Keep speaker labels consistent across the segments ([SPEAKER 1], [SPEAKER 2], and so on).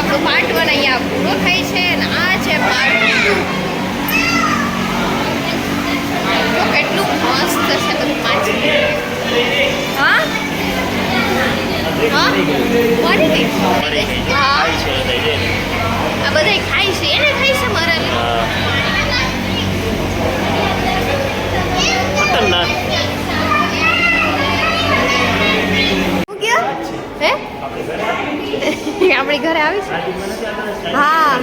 [SPEAKER 1] આપણો પાર્ટ 1 અહીંયા પૂરો થાય છે અને આ છે પાર્ટ 2. જો કેટલું મસ્ત છે બધું માછલી. હા હા મરી ગઈ. હા આ બધા ખાય છે એને ખાય છે મરેલી. હે આપણી ઘરે આવી છે. હા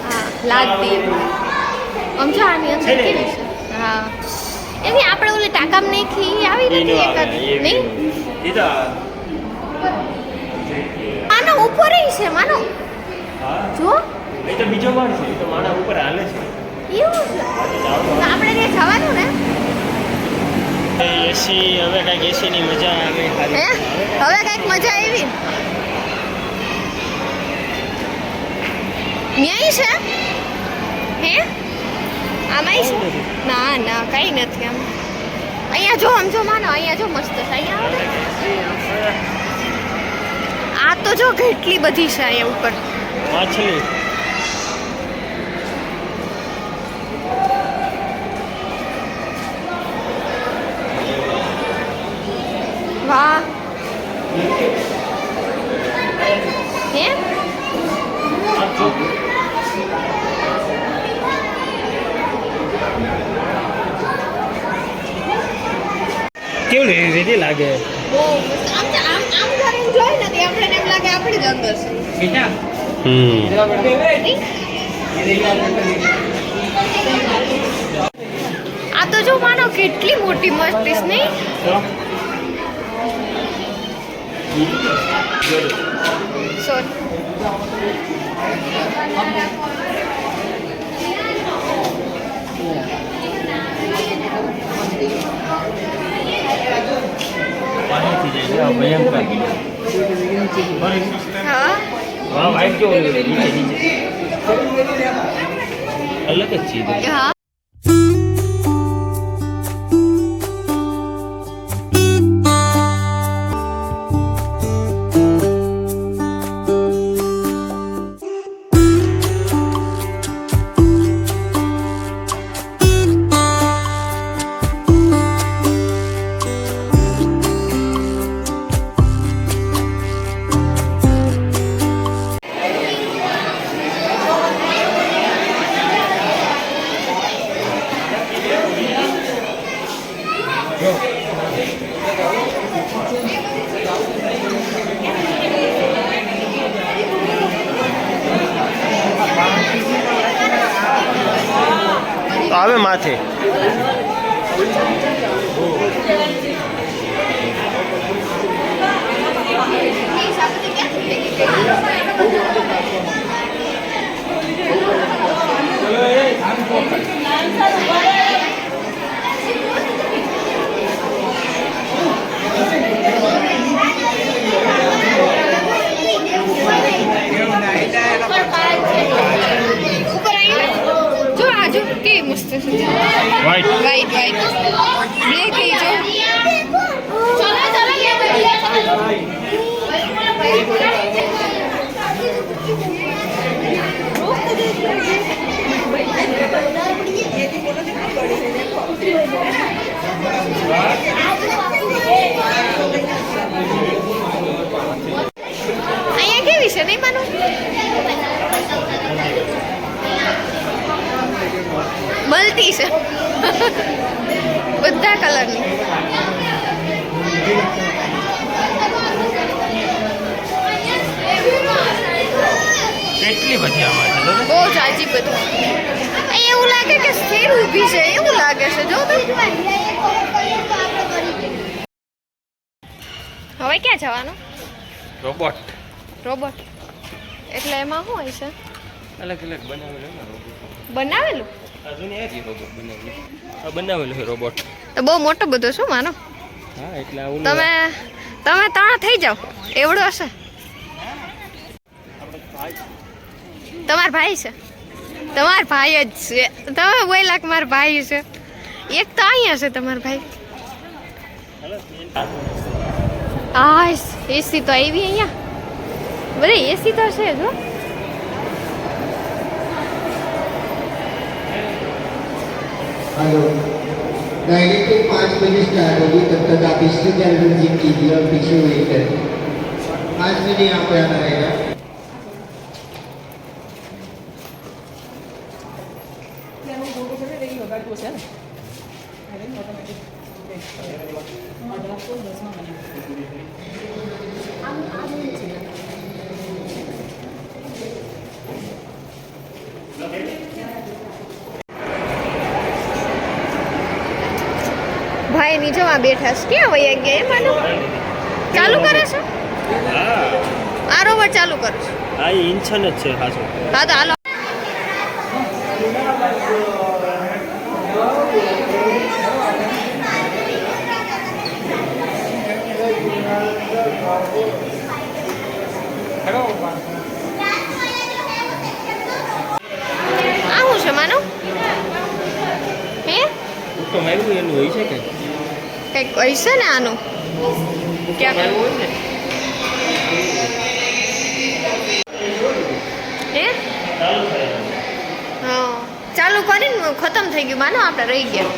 [SPEAKER 1] હા લાગતી આમ જો આની અંદર કેવી છે. હા એની આપણે ઓલી ટાકામ નાખી આવી નથી એકાદ નહીં. આનો ઉપર છે માનો જો
[SPEAKER 2] એ તો બીજો વાર છે. એ તો મારા ઉપર હાલે છે.
[SPEAKER 1] એવું છે તો આપણે ત્યાં જવાનું ને.
[SPEAKER 2] એસી હવે કાંઈક એસીની મજા આવે.
[SPEAKER 1] હે હવે કાંઈક મજા આવી. ન્યાય છે હે આમાં છે. ના ના કઈ નથી આમ. અહીંયા જો આમ જો માનો અહીંયા જો મસ્ત છે. અહીંયા આ તો જો કેટલી બધી છે અહીંયા ઉપર
[SPEAKER 2] માછલી.
[SPEAKER 1] વાહ હે
[SPEAKER 2] કેવું રેડી લાગે.
[SPEAKER 1] બહુ મસ્ત. આમ કરીને જોઈ નથી આપણે એમ લાગે આપણી જ અંદર છે. આ તો જો માનો કેટલી મોટી મસ્તી છે નહીં. સોરી હા
[SPEAKER 2] અલગ જ છે.
[SPEAKER 1] હા
[SPEAKER 2] આવે માથે.
[SPEAKER 1] વાઈટ વાઈટ વાઈટ બ્લેક એ જો. અહીંયા કેવી છે નહીં માનો. મળતી છે બધા કલરની.
[SPEAKER 2] કેટલી બધી આમાં છે.
[SPEAKER 1] બહુ જાજી બધું. અહીં એવું લાગે કે સ્થિર ઊભી છે એવું લાગે છે જો તો. હવે ક્યાં જવાનું.
[SPEAKER 2] રોબોટ.
[SPEAKER 1] રોબોટ એટલે એમાં શું હોય છે.
[SPEAKER 2] અલગ અલગ બનાવેલું.
[SPEAKER 1] બનાવેલું
[SPEAKER 2] બનાવેલું છે રોબોટ.
[SPEAKER 1] તો બહુ મોટો બધો શું માનો.
[SPEAKER 2] હા એટલે
[SPEAKER 1] તમે ત્રણ થઈ જાઓ એવડો હશે. તમાર ભાઈ છે. તમાર ભાઈ જ છે. તમે બોલ્યા કે મારા ભાઈ છે. એક તો અહીંયા છે તમારો ભાઈ. આ એસી તો આવી અહીંયા. બધે એસી તો છે જો.
[SPEAKER 3] हेलो डायरेक्ट 5 बजे स्टार्ट होगी, तब तक आप इसके कैलेंडर चेक कीजिए और पीछे वेट करें। 5 बजे यहाँ पे आना रहेगा।
[SPEAKER 1] ભાઈ નીચે માં બેઠા છે ક્યાં વયા ગયા એ માનો ચાલુ કરે છે
[SPEAKER 2] હા
[SPEAKER 1] આરોબર ચાલુ કરે છે
[SPEAKER 2] આ ઇન્શન જ છે ખાસો
[SPEAKER 1] હા તો હાલો આવું છે માનો હે
[SPEAKER 2] તો મારું એનું હોય છે કે
[SPEAKER 1] કંઈક હશે ને આનું ક્યાં
[SPEAKER 2] હોય ને
[SPEAKER 1] હે હા ચાલુ કરીને ખતમ થઈ ગયું માનો આપણે રહી ગયા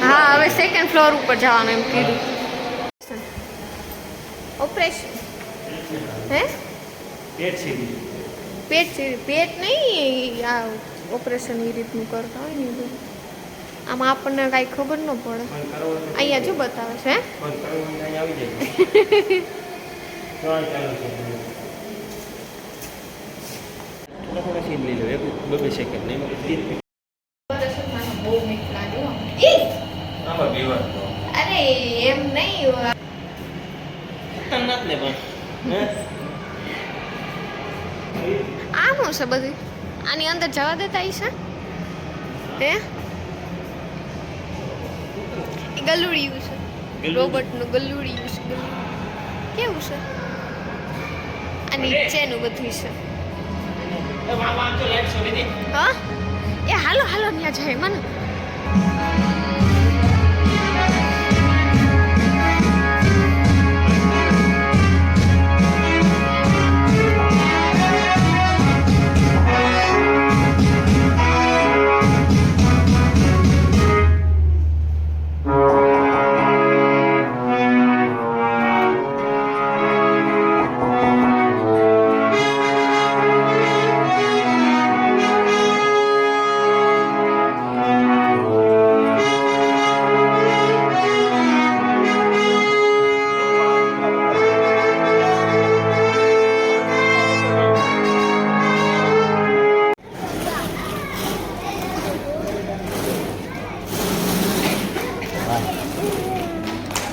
[SPEAKER 1] હા હવે સેકન્ડ ફ્લોર ઉપર જવાનું એમ કીધું ઓપરેશન હે
[SPEAKER 2] પેટ સીધી
[SPEAKER 1] પેટ નહીં આ ઓપરેશન એ રીતનું કરતા હોય ને એ બધું આમાં આપણને કાંઈ ખબર ન પડે અહીંયા જો બતાવે છે હે
[SPEAKER 2] આવી જાય થોડા સીન લઈ લો એક બે સેકન્ડ નહીં
[SPEAKER 1] બહુ મીઠ લાગે હો.
[SPEAKER 2] આમાં બીવાર
[SPEAKER 1] અરે એમ નહીં
[SPEAKER 2] ખતરનાક ને પણ
[SPEAKER 1] આમ હશે બધી આની અંદર જવા દેતા છે હે એ ગલુડિયું છે રોબોટનું ગલુડિયું છે કેવું છે આ નીચેનું બધું છે હા એ હાલો હાલો ત્યાં જાય મને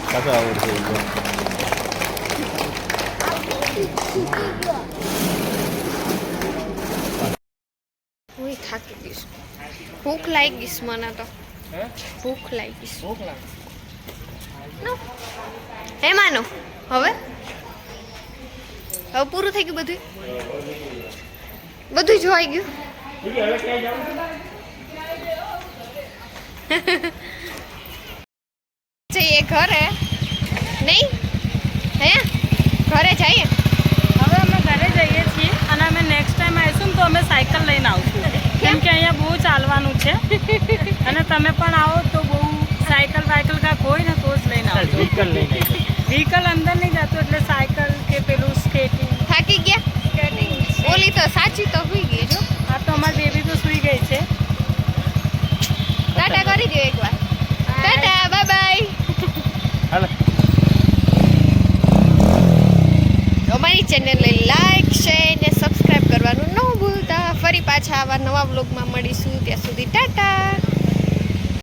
[SPEAKER 2] કાતો આવડે છે
[SPEAKER 1] હું થાકી ગઈશ ભૂખ લાગી ગઈશ મને તો ભૂખ લાગી ગઈશ હે માનો હવે હવે પૂરું થઈ ગયું બધું બધું જોવાઈ ગયું જઈએ ઘરે નહીં હે ઘરે જઈએ
[SPEAKER 4] હવે અમે ઘરે જઈએ છીએ અને અમે નેક્સ્ટ ટાઈમ આવીશું ને તો અમે સાયકલ લઈને આવશું કેમ કે અહીંયા બહુ ચાલવાનું છે અને તમે પણ આવો તો બહુ સાયકલ વાયકલ કાંઈક હોય ને તો જ લઈને આવજો વ્હીકલ અંદર નહીં જતું એટલે સાયકલ કે પેલું સ્કેટિંગ
[SPEAKER 1] થાકી ગયા
[SPEAKER 4] સ્કેટિંગ
[SPEAKER 1] ઓલી તો સાચી તો હોઈ ગઈ જો
[SPEAKER 4] આ તો અમારી બેબી તો સૂઈ ગઈ છે
[SPEAKER 1] ટાટા કરી દો એકવાર ટાટા બાય બાય
[SPEAKER 2] હાલો
[SPEAKER 1] અમારી ચેનલને લાઈક શેર ને સબસ્ક્રાઈબ કરવાનું ન ભૂલતા ફરી પાછા આવા નવા વ્લોગમાં મળીશું ત્યાં સુધી ટાટા